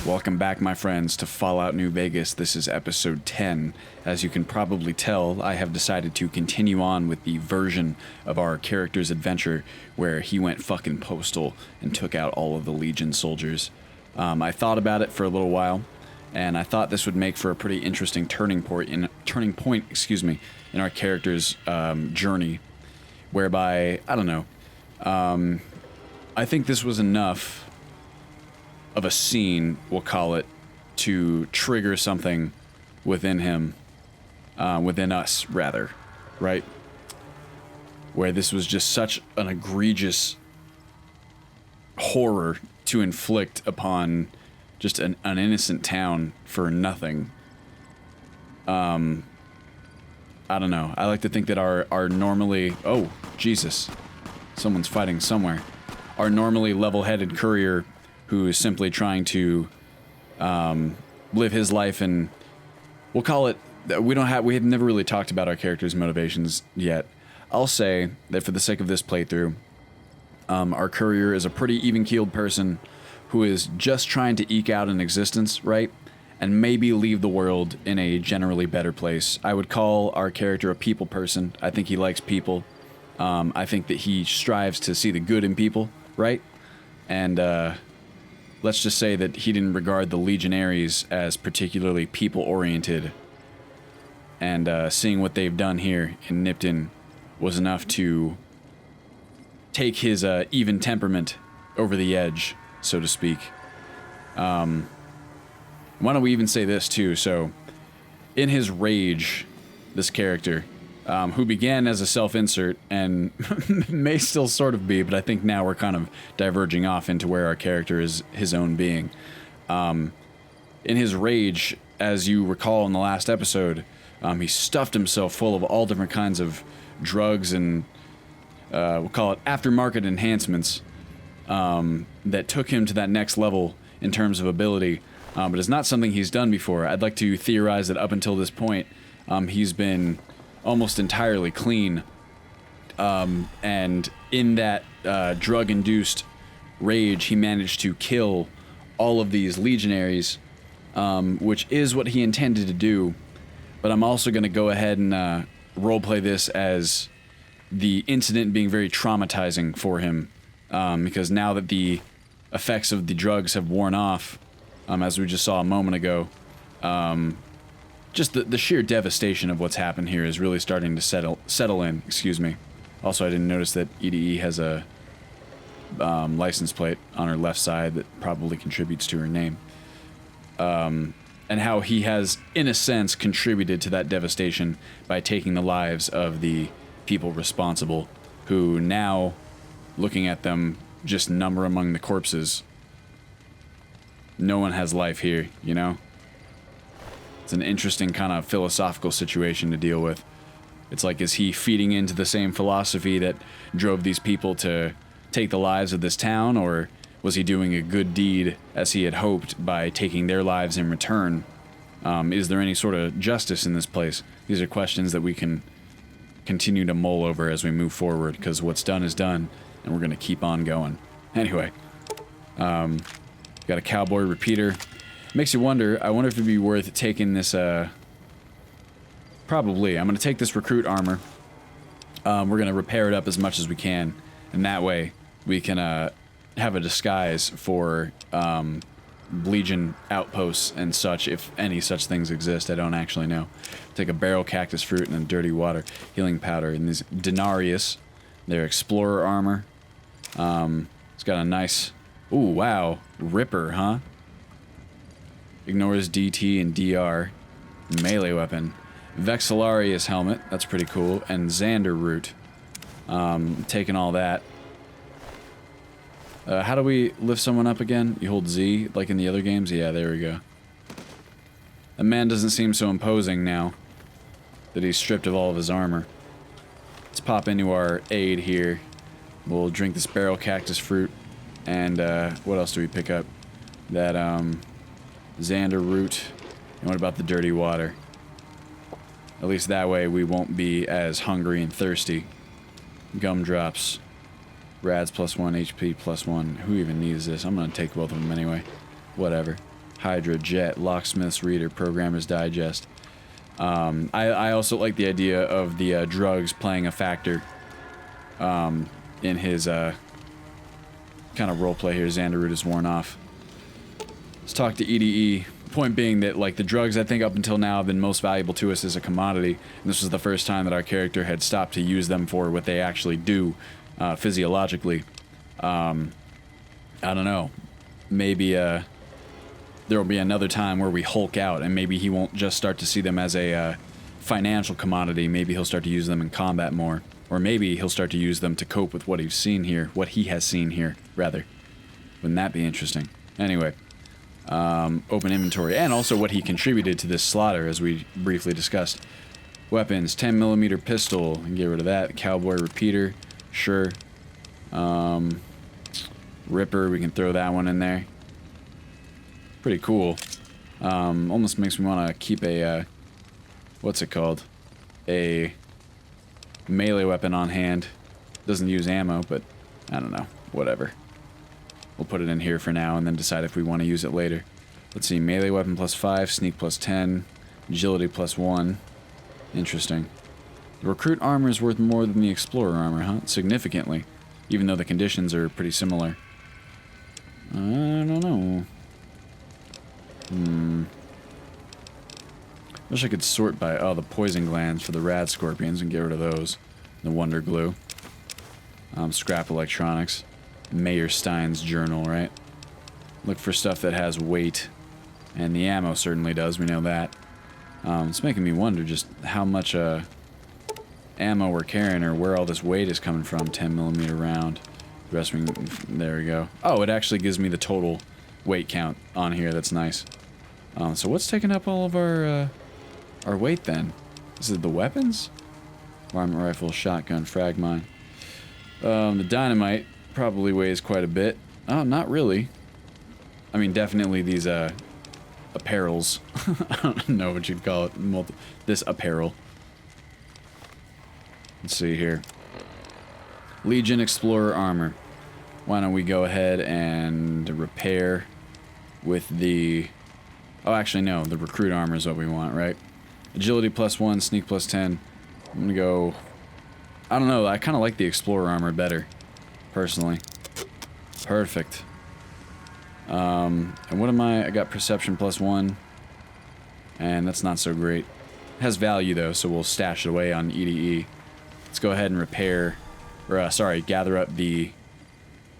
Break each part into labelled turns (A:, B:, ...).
A: Welcome back, my friends, to Fallout New Vegas. This is episode 10. As you can probably tell, I have decided to continue on with the version of our character's adventure where he went fucking postal and took out all of the Legion soldiers. I thought about it for a little while, and I thought this would make for a pretty interesting turning point in our character's journey, whereby, I don't know, I think this was enough of a scene, we'll call it, to trigger something within him, within us, rather, right? Where this was just such an egregious horror to inflict upon just an innocent town for nothing. I don't know. I like to think that our normally... Oh, Jesus. Someone's fighting somewhere. Our normally level-headed courier who is simply trying to live his life, and we'll call it, we have never really talked about our character's motivations yet. I'll say that for the sake of this playthrough, our courier is a pretty even-keeled person who is just trying to eke out an existence, right? And maybe leave the world in a generally better place. I would call our character a people person. I think he likes people. I think that he strives to see the good in people, right? And, let's just say that he didn't regard the Legionaries as particularly people-oriented, and seeing what they've done here in Nipton was enough to take his even temperament over the edge, so to speak. Why don't we even say this too? So, in his rage, this character, who began as a self-insert and may still sort of be, but I think now we're kind of diverging off into where our character is his own being. In his rage, as you recall in the last episode, he stuffed himself full of all different kinds of drugs and, we'll call it aftermarket enhancements, that took him to that next level in terms of ability, but it's not something he's done before. I'd like to theorize that up until this point, he's been almost entirely clean, and in that drug-induced rage, he managed to kill all of these legionaries, which is what he intended to do. But I'm also going to go ahead and roleplay this as the incident being very traumatizing for him, because now that the effects of the drugs have worn off, as we just saw a moment ago, just the sheer devastation of what's happened here is really starting to settle in. Excuse me. Also, I didn't notice that EDE has a license plate on her left side that probably contributes to her name. And how he has, in a sense, contributed to that devastation by taking the lives of the people responsible, who now, looking at them, just number among the corpses. No one has life here, you know? It's an interesting kind of philosophical situation to deal with. It's like, is he feeding into the same philosophy that drove these people to take the lives of this town, or was he doing a good deed as he had hoped by taking their lives in return? Is there any sort of justice in this place? These are questions that we can continue to mull over as we move forward, because what's done is done, and we're going to keep on going. Anyway, got a cowboy repeater. Makes you wonder, I wonder if it'd be worth taking this, probably. I'm going to take this recruit armor. We're going to repair it up as much as we can, and that way we can have a disguise for Legion outposts and such, if any such things exist. I don't actually know. Take a barrel cactus fruit and a dirty water healing powder, and these Denarius, their explorer armor. It's got a nice, ooh, wow, Ripper, huh? Ignores DT and DR. Melee weapon. Vexillarius helmet, that's pretty cool. And Xander root. Taking all that. How do we lift someone up again? You hold Z, like in the other games? Yeah, there we go. The man doesn't seem so imposing now that he's stripped of all of his armor. Let's pop into our aid here. We'll drink this barrel cactus fruit. And, what else do we pick up? That, Xander root. And what about the dirty water? At least that way we won't be as hungry and thirsty. Gumdrops. Rads +1, HP +1. Who even needs this? I'm gonna take both of them anyway. Whatever. Hydra, Jet, Locksmith's Reader, Programmer's Digest. I also like the idea of the drugs playing a factor in his kind of roleplay here. Xanderud is worn off. Let's talk to EDE. Point being that, like, the drugs I think up until now have been most valuable to us as a commodity, and this was the first time that our character had stopped to use them for what they actually do physiologically. I don't know. Maybe there will be another time where we hulk out, and maybe he won't just start to see them as a financial commodity. Maybe he'll start to use them in combat more, or maybe he'll start to use them to cope with what he's seen here, what he has seen here, rather. Wouldn't that be interesting? Anyway. Open inventory, and also what he contributed to this slaughter, as we briefly discussed. Weapons, 10mm pistol, and get rid of that. Cowboy repeater, sure. Ripper, we can throw that one in there. Pretty cool. Almost makes me want to keep a, what's it called? A melee weapon on hand. Doesn't use ammo, but I don't know, whatever. We'll put it in here for now and then decide if we want to use it later. Let's see, melee weapon +5, sneak +10, agility +1. Interesting. The recruit armor is worth more than the explorer armor, huh? Significantly. Even though the conditions are pretty similar. I don't know. Wish I could sort by, the poison glands for the rad scorpions and get rid of those. The wonder glue. Scrap electronics. Mayor Stein's journal, right? Look for stuff that has weight. And the ammo certainly does, we know that. It's making me wonder just how much ammo we're carrying, or where all this weight is coming from. 10mm round. There we go. Oh, it actually gives me the total weight count on here, that's nice. So what's taking up all of our weight then? Is it the weapons? Varmint rifle, shotgun, frag mine. The dynamite probably weighs quite a bit. Oh, not really. I mean, definitely these, apparels. I don't know what you'd call it. This apparel. Let's see here. Legion Explorer armor. Why don't we go ahead and repair with the... Oh, actually, no. The recruit armor is what we want, right? Agility +1, sneak +10. I'm gonna go... I don't know. I kind of like the Explorer armor better. Personally. Perfect. And what am I? I got perception +1. And that's not so great. It has value though, so we'll stash it away on EDE. Let's go ahead and repair, or gather up the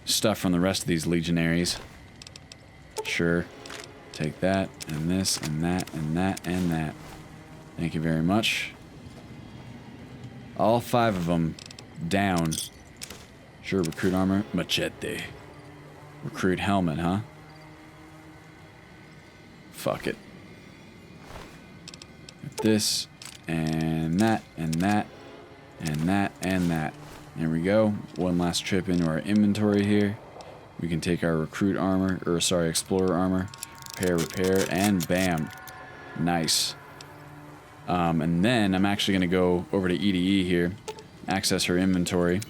A: stuff from the rest of these legionaries. Sure. Take that, and this, and that, and that, and that. Thank you very much. All 5 of them down. Sure, recruit armor. Machete. Recruit helmet, huh? Fuck it. This, and that, and that, and that, and that. There we go. One last trip into our inventory here. We can take our recruit armor, or sorry, explorer armor. Repair, and bam. Nice. And then I'm actually going to go over to EDE here. Access her inventory.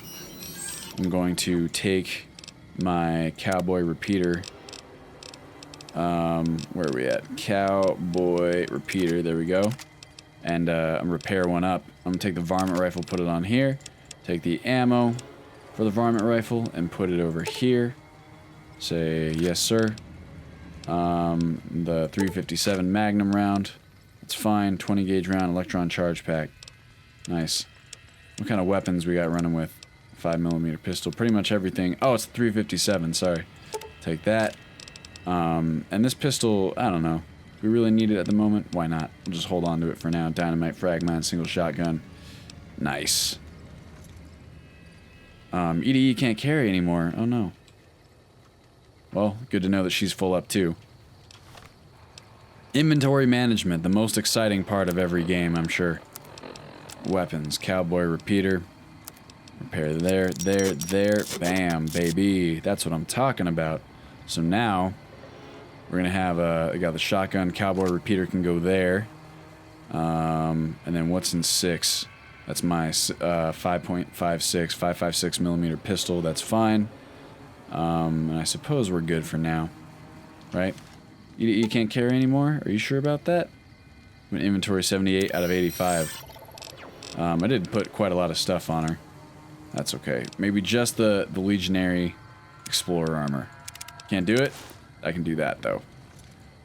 A: I'm going to take my cowboy repeater. Where are we at? Cowboy repeater, there we go. And repair one up. I'm gonna take the varmint rifle, put it on here. Take the ammo for the varmint rifle and put it over here. Say, yes sir. The 357 Magnum round. That's fine. 20 gauge round, electron charge pack. Nice. What kind of weapons we got running with? 5mm pistol, pretty much everything. Oh, it's 357, sorry. Take that. And this pistol, I don't know. Do we really need it at the moment? Why not? We'll just hold on to it for now. Dynamite, frag mine, single shotgun. Nice. EDE can't carry anymore. Oh no. Well, good to know that she's full up too. Inventory management, the most exciting part of every game, I'm sure. Weapons, cowboy repeater. Repair there, bam, baby. That's what I'm talking about. So now, we're gonna have I got the shotgun, cowboy repeater can go there. And then what's in 6? That's my 5.56 pistol, that's fine. And I suppose we're good for now, right? You can't carry anymore? Are you sure about that? Inventory 78 out of 85. I did put quite a lot of stuff on her. That's okay. Maybe just the Legionary Explorer armor. Can't do it? I can do that, though.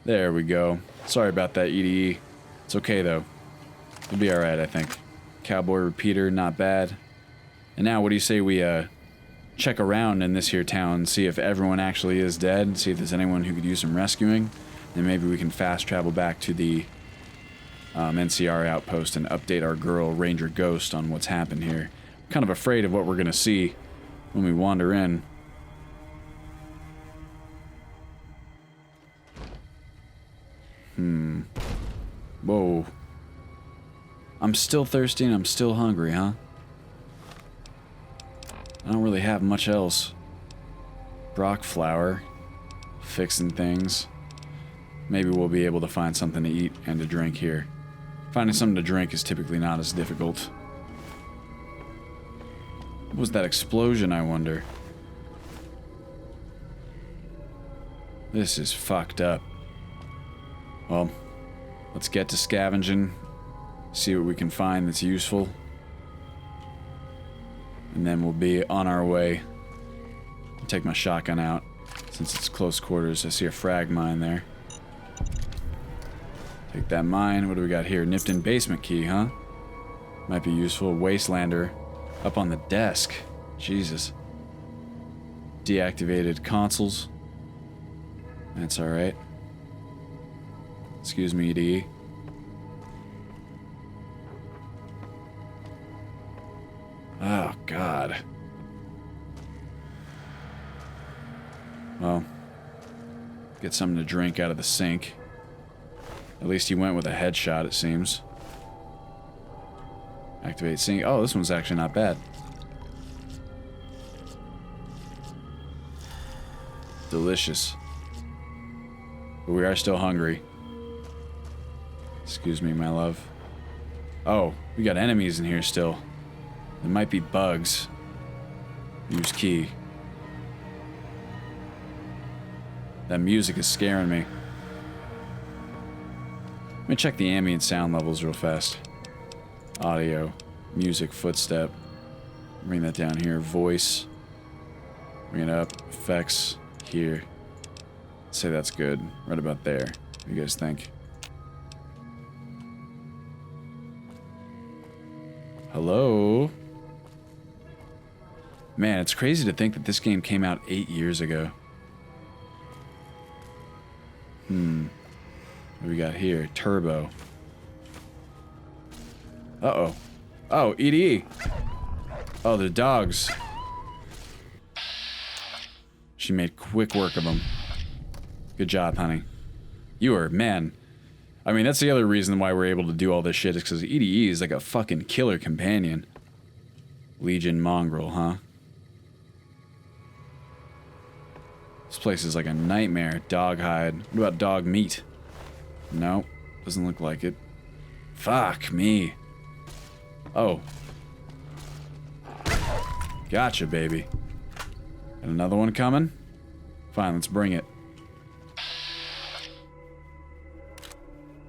A: There we go. Sorry about that, EDE. It's okay, though. We'll be alright, I think. Cowboy repeater, not bad. And now, what do you say we, check around in this here town, see if everyone actually is dead, see if there's anyone who could use some rescuing, and maybe we can fast travel back to the NCR outpost and update our girl, Ranger Ghost, on what's happened here. I'm kind of afraid of what we're gonna see when we wander in. Whoa. I'm still thirsty and I'm still hungry, huh? I don't really have much else. Brock flour. Fixing things. Maybe we'll be able to find something to eat and to drink here. Finding something to drink is typically not as difficult. What was that explosion, I wonder? This is fucked up. Well, let's get to scavenging. See what we can find that's useful. And then we'll be on our way. I'll take my shotgun out. Since it's close quarters, I see a frag mine there. Take that mine. What do we got here? Nipton basement key, huh? Might be useful. Wastelander up on the desk. Jesus. Deactivated consoles. That's alright. Excuse me, EDE. Oh, God. Well, get something to drink out of the sink. At least he went with a headshot, it seems. Activate sink. Oh, this one's actually not bad. Delicious. But we are still hungry. Excuse me, my love. Oh, we got enemies in here still. There might be bugs. Use key. That music is scaring me. Let me check the ambient sound levels real fast. Audio, music, footstep. Bring that down here. Voice. Bring it up. Effects. Here. Say that's good. Right about there. What do you guys think? Hello? Man, it's crazy to think that this game came out 8 years ago. What do we got here? Turbo. Uh-oh. Oh, EDE. Oh, the dogs. She made quick work of them. Good job, honey. You are, man. I mean, that's the other reason why we're able to do all this shit is because EDE is like a fucking killer companion. Legion Mongrel, huh? This place is like a nightmare. Dog hide. What about dog meat? Nope. Doesn't look like it. Fuck me. Oh. Gotcha, baby. Got another one coming? Fine, let's bring it.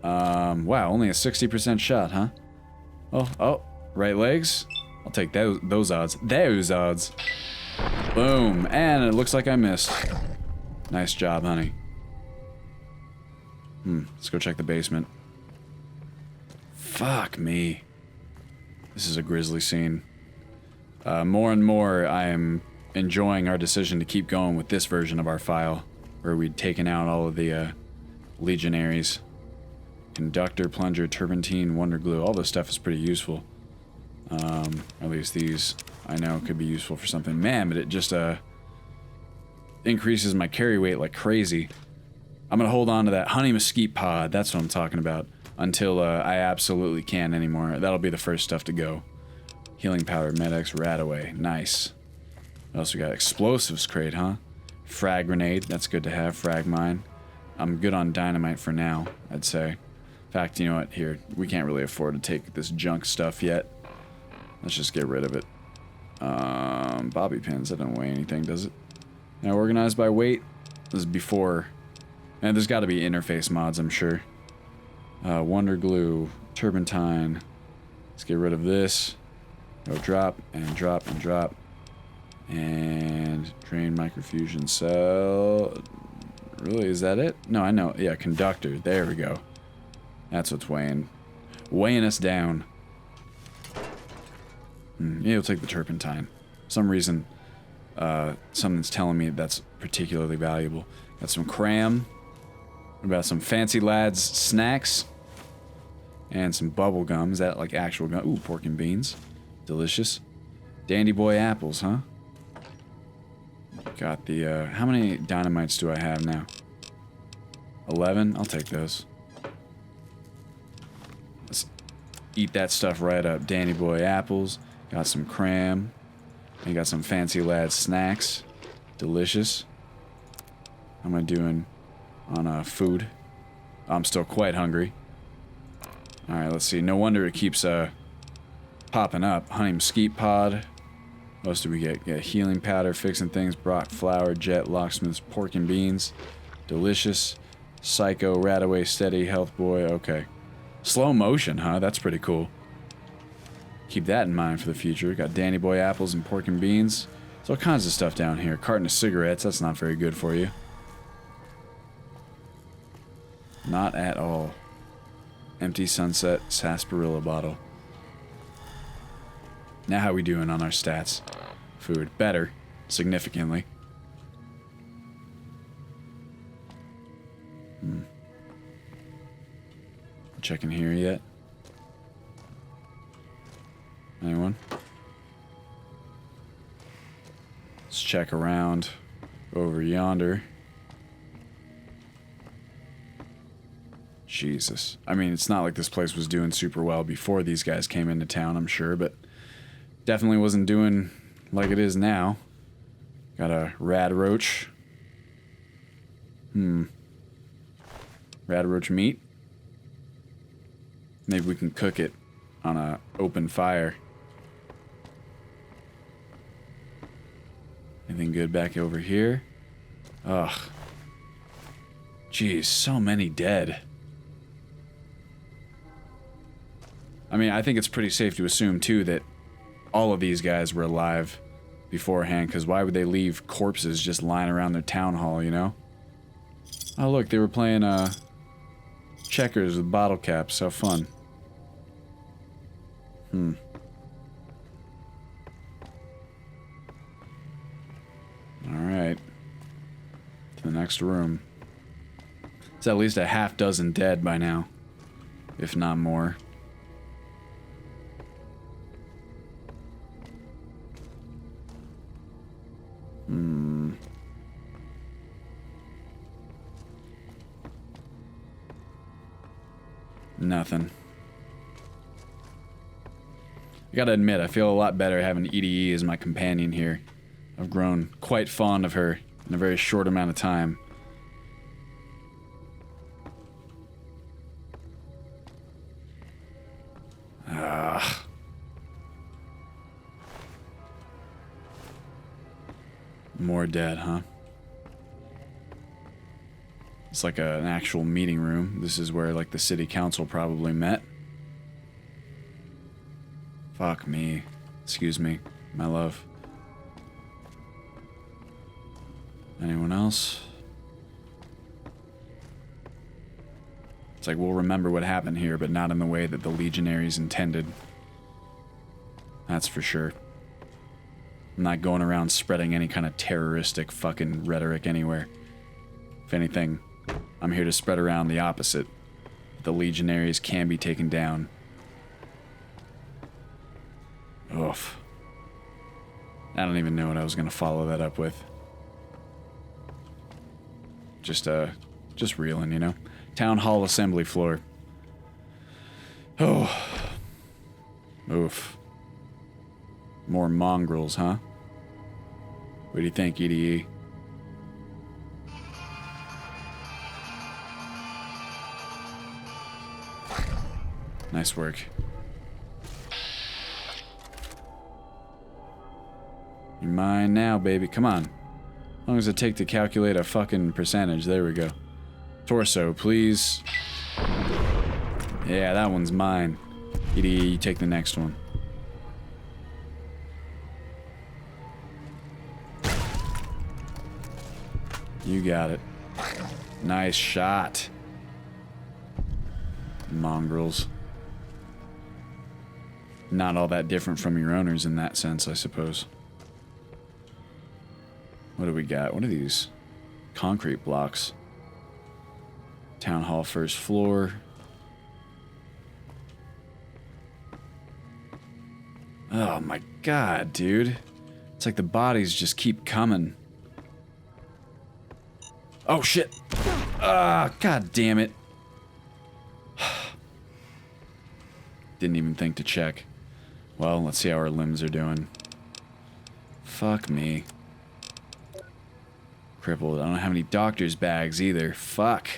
A: Wow, only a 60% shot, huh? Oh, right legs? I'll take those odds. Those odds. Boom, and it looks like I missed. Nice job, honey. Let's go check the basement. Fuck me. This is a grisly scene. More and more, I am enjoying our decision to keep going with this version of our file, where we'd taken out all of the legionaries. Conductor, plunger, turpentine, wonder glue, all this stuff is pretty useful. At least these, I know, could be useful for something. Man, but it just increases my carry weight like crazy. I'm gonna hold on to that honey mesquite pod, that's what I'm talking about, until I absolutely can't anymore. That'll be the first stuff to go. Healing powder, Med-X, Radaway, nice. What else we got? Explosives crate, huh? Frag grenade, that's good to have. Frag mine. I'm good on dynamite for now, I'd say. In fact, you know what? Here, we can't really afford to take this junk stuff yet. Let's just get rid of it. Bobby pins, that don't weigh anything, does it? Now organized by weight. This is before And there's got to be interface mods, I'm sure. Wonder glue, turpentine. Let's get rid of this. Go drop and drop and drop. And drain microfusion cell. Really, is that it? No, I know. Yeah, conductor. There we go. That's what's weighing us down. Yeah, you'll take the turpentine. For some reason, something's telling me that's particularly valuable. Got some cram. What about some fancy lads snacks? And some bubble gum. Is that like actual gum? Ooh, pork and beans. Delicious. Dandy boy apples, huh? Got the, how many dynamites do I have now? 11? I'll take those. Let's eat that stuff right up. Dandy boy apples. Got some cram. And got some fancy lad snacks. Delicious. How am I doing on food? I'm still quite hungry. Alright, let's see. No wonder it keeps popping up. Honey mesquite pod. What else do we get? Get healing powder, fixing things, Brock flour, jet, locksmiths, pork and beans. Delicious. Psycho, Radaway, steady, health boy. Okay. Slow motion, huh? That's pretty cool. Keep that in mind for the future. Got Danny boy apples and pork and beans. There's all kinds of stuff down here. Carton of cigarettes. That's not very good for you. Not at all. Empty sunset sarsaparilla bottle. Now how we doing on our stats? Food. Better. Significantly. Checking here yet? Anyone? Let's check around over yonder. Jesus. I mean, it's not like this place was doing super well before these guys came into town, I'm sure, but definitely wasn't doing like it is now. Got a rad roach. Rad roach meat. Maybe we can cook it on a open fire. Anything good back over here? Ugh. Jeez, so many dead. I mean, I think it's pretty safe to assume, too, that all of these guys were alive beforehand, because why would they leave corpses just lying around their town hall, you know? Oh, look, they were playing, checkers with bottle caps. How fun. Alright. To the next room. It's at least a half dozen dead by now. If not more. Nothing. I gotta admit, I feel a lot better having EDE as my companion here. I've grown quite fond of her in a very short amount of time. More dead, huh? It's like an actual meeting room. This is where, like, the city council probably met. Fuck me. Excuse me, my love. Anyone else? It's like we'll remember what happened here, but not in the way that the legionaries intended. That's for sure. I'm not going around spreading any kind of terroristic fucking rhetoric anywhere. If anything, I'm here to spread around the opposite. The legionaries can be taken down. Oof. I don't even know what I was gonna follow that up with. Just reeling, you know? Town hall assembly floor. Oh. Oof. More mongrels, huh? What do you think, EDE? Nice work. You're mine now, baby. Come on. How long does it take to calculate a fucking percentage? There we go. Torso, please. Yeah, that one's mine. Edie, you take the next one. You got it. Nice shot. Mongrels. Not all that different from your owners in that sense, I suppose. What do we got? What are these? Concrete blocks. Town hall first floor. Oh my god, dude. It's like the bodies just keep coming. Oh shit! Ah, god damn it. Didn't even think to check. Well, let's see how our limbs are doing. Fuck me. Crippled. I don't have any doctor's bags either. Fuck.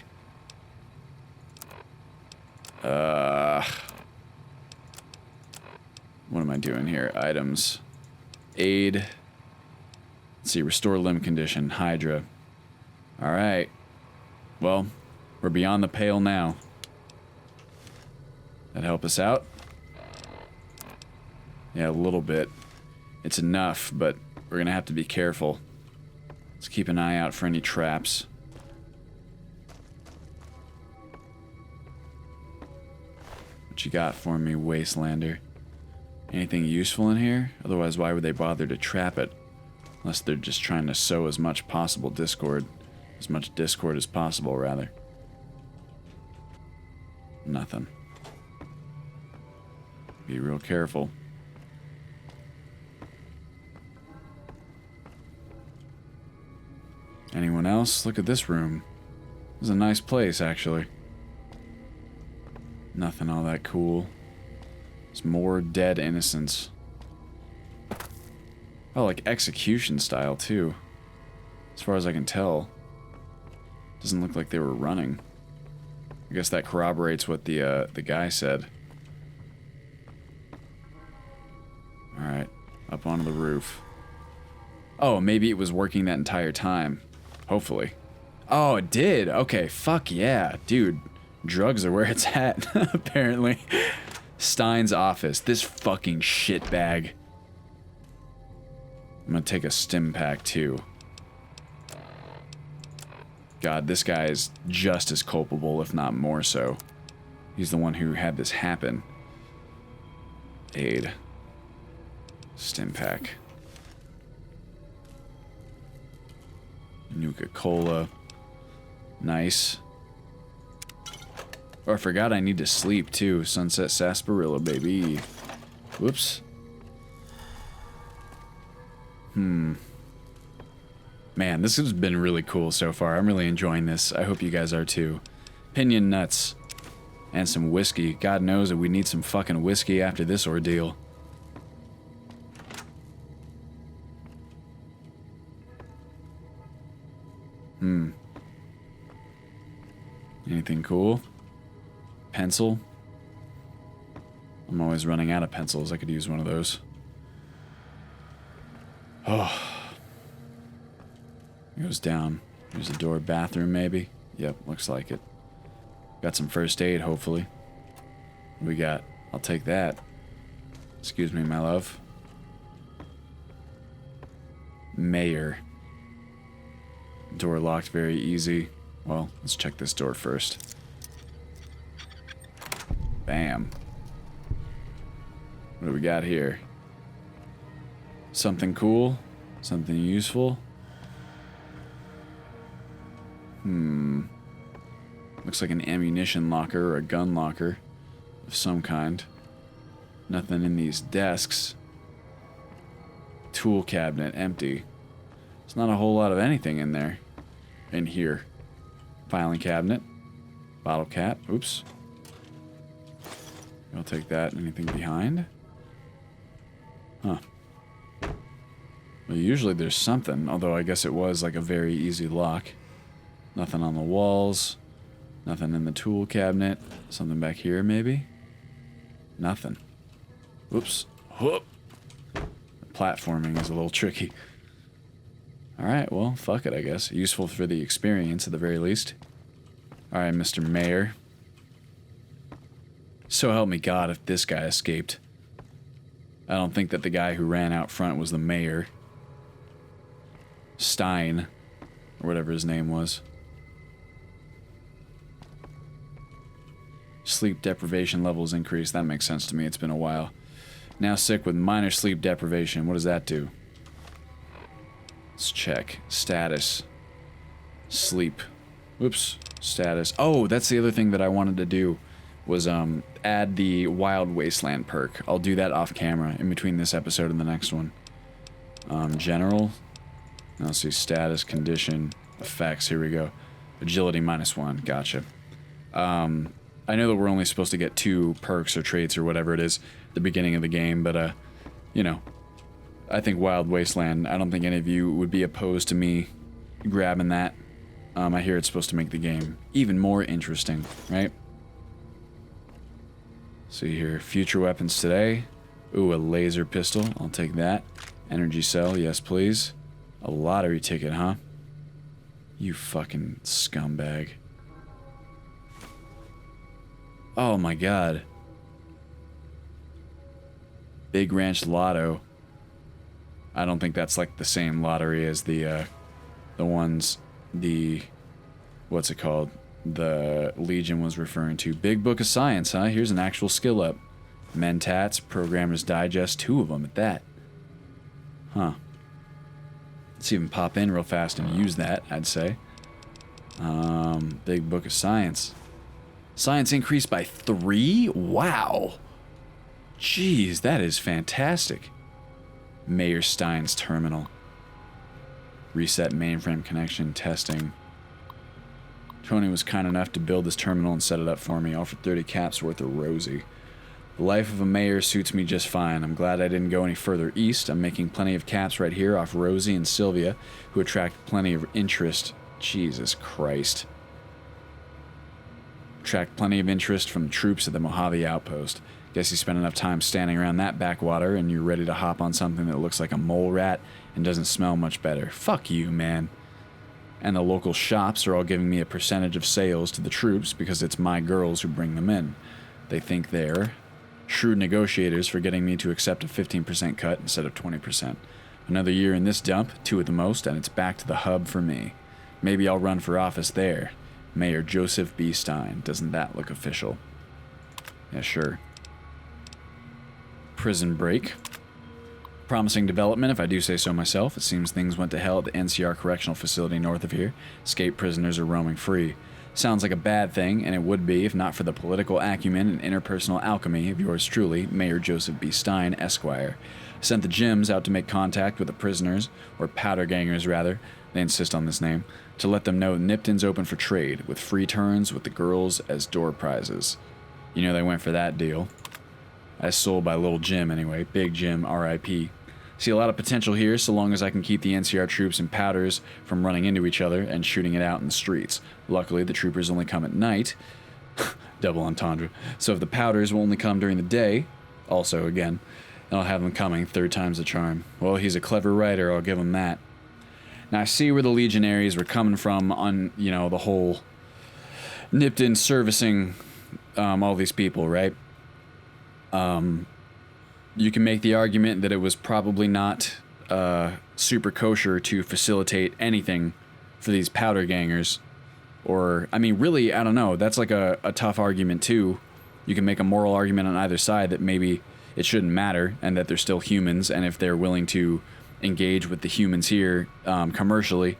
A: What am I doing here? Items. Aid. Let's see. Restore limb condition. Hydra. Alright. Well, we're beyond the pale now. That help us out? Yeah, a little bit. It's enough, but we're gonna have to be careful. Let's keep an eye out for any traps. What you got for me, Wastelander? Anything useful in here? Otherwise, why would they bother to trap it? Unless they're just trying to sow as much discord as possible, rather. Nothing. Be real careful. Anyone else? Look at this room. This is a nice place, actually. Nothing all that cool. It's more dead innocents. Oh, like execution style, too. As far as I can tell. Doesn't look like they were running. I guess that corroborates what the guy said. Alright, up onto the roof. Oh, maybe it was working that entire time. Hopefully. Oh, it did! Okay, fuck yeah. Dude, drugs are where it's at, apparently. Stein's office. This fucking shitbag. I'm gonna take a stim pack, too. God, this guy is just as culpable, if not more so. He's the one who had this happen. Aid. Stim pack. Nuka-Cola. Nice. Oh, I forgot I need to sleep, too. Sunset Sarsaparilla, baby. Whoops. Man, this has been really cool so far. I'm really enjoying this. I hope you guys are, too. Pinion nuts. And some whiskey. God knows that we need some fucking whiskey after this ordeal. Anything cool? Pencil? I'm always running out of pencils. I could use one of those. Oh. It goes down. There's a door. Bathroom, maybe? Yep, looks like it. Got some first aid, hopefully. What we got? I'll take that. Excuse me, my love. Mayor. Door locked, very easy. Well, let's check this door first. Bam. What do we got here? Something cool? Something useful? Looks like an ammunition locker or a gun locker of some kind. Nothing in these desks. Tool cabinet, empty. There's not a whole lot of anything in there. In here. Filing cabinet. Bottle cap. Oops. I'll take that. Anything behind? Huh. Well, usually there's something, although I guess it was like a very easy lock. Nothing on the walls. Nothing in the tool cabinet. Something back here, maybe? Nothing. Oops. Whoop. Platforming is a little tricky. Alright, well, fuck it, I guess. Useful for the experience, at the very least. Alright, Mr. Mayor. So help me God if this guy escaped. I don't think that the guy who ran out front was the mayor. Stein, or whatever his name was. Sleep deprivation levels increased. That makes sense to me. It's been a while. Now sick with minor sleep deprivation. What does that do? Let's check. Status. Sleep. Whoops. Status. Oh, that's the other thing that I wanted to do. Was add the Wild Wasteland perk. I'll do that off camera in between this episode and the next one. General. Let's see. Status, condition, effects. Here we go. Agility -1. Gotcha. I know that we're only supposed to get 2 perks or traits or whatever it is at the beginning of the game, but, you know, I think Wild Wasteland, I don't think any of you would be opposed to me grabbing that. I hear it's supposed to make the game even more interesting, right? See here, future weapons today. Ooh, a laser pistol, I'll take that. Energy cell, yes please. A lottery ticket, huh? You fucking scumbag. Oh my god. Big Ranch Lotto. I don't think that's like the same lottery as the ones, what's it called? The Legion was referring to. Big Book of Science, huh? Here's an actual skill up. Mentats, Programmer's Digest, 2 of them at that. Huh. Let's even pop in real fast and use that, I'd say. Big Book of Science. Science increased by 3? Wow. Jeez, that is fantastic. Mayor Stein's terminal. Reset mainframe connection testing. Tony was kind enough to build this terminal and set it up for me. Offered 30 caps worth of Rosie. The life of a mayor suits me just fine. I'm glad I didn't go any further east. I'm making plenty of caps right here off Rosie and Sylvia, who attract plenty of interest. Jesus Christ. Attract plenty of interest from troops at the Mojave outpost. Guess you spent enough time standing around that backwater and you're ready to hop on something that looks like a mole rat and doesn't smell much better. Fuck you, man. And the local shops are all giving me a percentage of sales to the troops because it's my girls who bring them in. They think they're shrewd negotiators for getting me to accept a 15% cut instead of 20%. Another year in this dump, 2 at the most, and it's back to the hub for me. Maybe I'll run for office there. Mayor Joseph B. Stein. Doesn't that look official? Yeah, sure. Prison break. Promising development, if I do say so myself. It seems things went to hell at the NCR correctional facility north of here. Escaped prisoners are roaming free. Sounds like a bad thing, and it would be if not for the political acumen and interpersonal alchemy of yours truly, Mayor Joseph B. Stein, Esquire. I sent the Jims out to make contact with the prisoners, or powder gangers rather, they insist on this name, to let them know Nipton's open for trade, with free turns with the girls as door prizes. You know they went for that deal. As sold by Little Jim anyway, Big Jim, R.I.P. See a lot of potential here so long as I can keep the NCR troops and powders from running into each other and shooting it out in the streets. Luckily, the troopers only come at night. Double entendre. So if the powders will only come during the day, also again, and I'll have them coming, 3rd time's the charm. Well, he's a clever writer, I'll give him that. Now I see where the legionaries were coming from on, you know, the whole Nipton servicing all these people, right? You can make the argument that it was probably not super kosher to facilitate anything for these powder gangers. Or, I mean, really, I don't know. That's like a tough argument, too. You can make a moral argument on either side that maybe it shouldn't matter and that they're still humans. And if they're willing to engage with the humans here commercially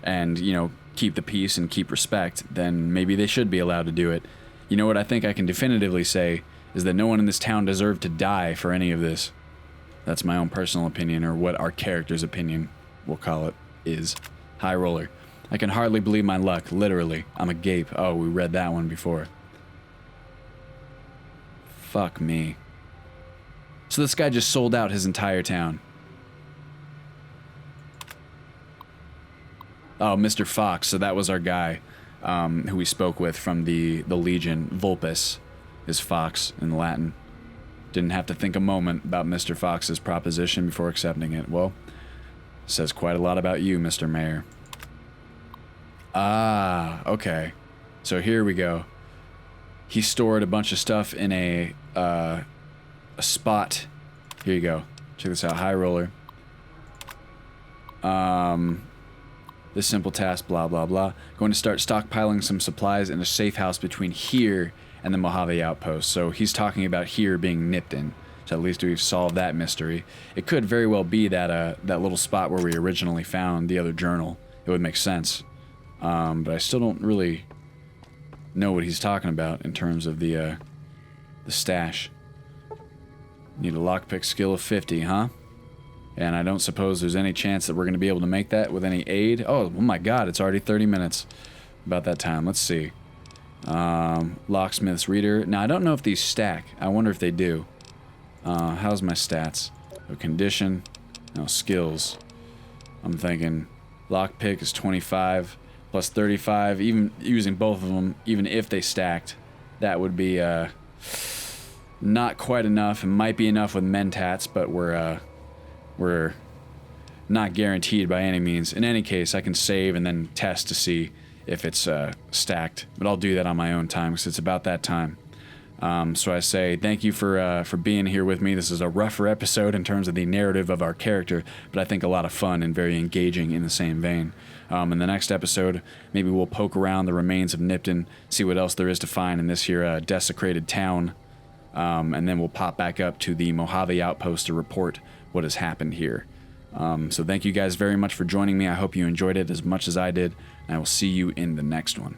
A: and, you know, keep the peace and keep respect, then maybe they should be allowed to do it. You know what I think I can definitively say is that no one in this town deserved to die for any of this. That's my own personal opinion, or what our character's opinion, we'll call it, is. High roller. I can hardly believe my luck, literally. I'm agape. Oh, we read that one before. Fuck me. So this guy just sold out his entire town. Oh, Mr. Fox, so that was our guy who we spoke with from the Legion. Vulpus is Fox in Latin. Didn't have to think a moment about Mr. Fox's proposition before accepting it. Well, says quite a lot about you, Mr. Mayor. Ah, okay. So here we go. He stored a bunch of stuff in a spot. Here you go. Check this out. High roller. This simple task, blah, blah, blah. Going to start stockpiling some supplies in a safe house between here and the Mojave outpost. So he's talking about here being Nipton. So at least we've solved that mystery. It could very well be that that little spot where we originally found the other journal. It would make sense. But I still don't really know what he's talking about in terms of the stash. Need a lockpick skill of 50, huh? And I don't suppose there's any chance that we're going to be able to make that with any aid. Oh my god, it's already 30 minutes. About that time. Let's see. Locksmith's reader. Now, I don't know if these stack. I wonder if they do. How's my stats? So condition. No, skills. I'm thinking lockpick is 25 plus 35. Even using both of them, even if they stacked, that would be not quite enough. It might be enough with mentats, but we're not guaranteed by any means. In any case, I can save and then test to see if it's stacked. But I'll do that on my own time because it's about that time. So I say thank you for being here with me. This is a rougher episode in terms of the narrative of our character, but I think a lot of fun and very engaging in the same vein. In the next episode, maybe we'll poke around the remains of Nipton, see what else there is to find in this here desecrated town, and then we'll pop back up to the Mojave outpost to report what has happened here. So thank you guys very much for joining me. I hope you enjoyed it as much as I did, and I will see you in the next one.